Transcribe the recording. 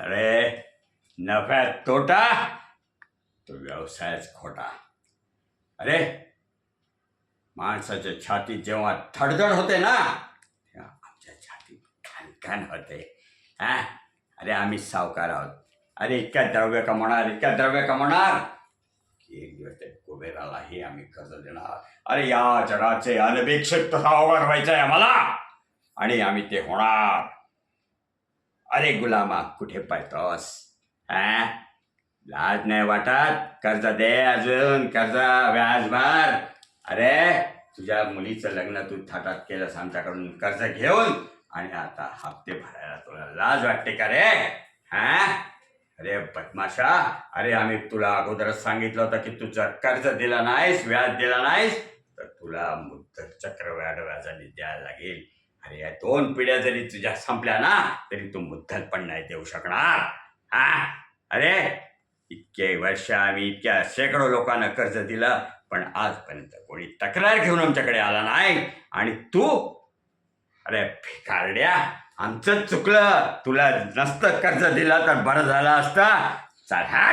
अरे नफ्यात तोटा तो व्यवसायच खोटा. अरे माणसाच्या छातीत जेव्हा धडधड होते ना तेव्हा आमच्या छातीत खणखण होते. हा, अरे आम्ही सावकार आहोत. अरे इतक्या द्रव्य कमवणार की एक दिवस ते कुबेरालाही आम्ही कर्ज देणार. अरे या जगाचे अनपेक्षित सावकार व्हायचं आहे आम्हाला आणि आम्ही ते होणार. अरे गुलामा कुठे पाहतोस? हा, लाज नाही वाटत? कर्ज दे, अजून कर्ज व्याज भर. अरे तुझ्या मुलीचं लग्न तू थाटात केलंस आमच्याकडून कर्ज घेऊन आणि आता हप्ते भरायला तुला लाज वाटते का रे? हा, अरे बदमाशा, अरे आम्ही तुला अगोदरच सांगितलं होतं की तुझं कर्ज दिलं नाहीस, व्याज दिला नाहीस तर तुला मुद्दल चक्रवाढ व्याजाने द्यायला लागेल. अरे या 2 पिढ्या जरी तुझ्या संपल्या ना तरी तू मुद्दल पण नाही देऊ शकणार. हा, अरे इतके वर्ष आम्ही इतक्या शेकडो लोकांना कर्ज दिलं पण आजपर्यंत कोणी तक्रार घेऊन आमच्याकडे आला नाही. आणि तू, अरे भिकारड्या, आमचं चुकलं. तुला नसतं कर्ज दिलं तर बरं झालं असतं. चल हा,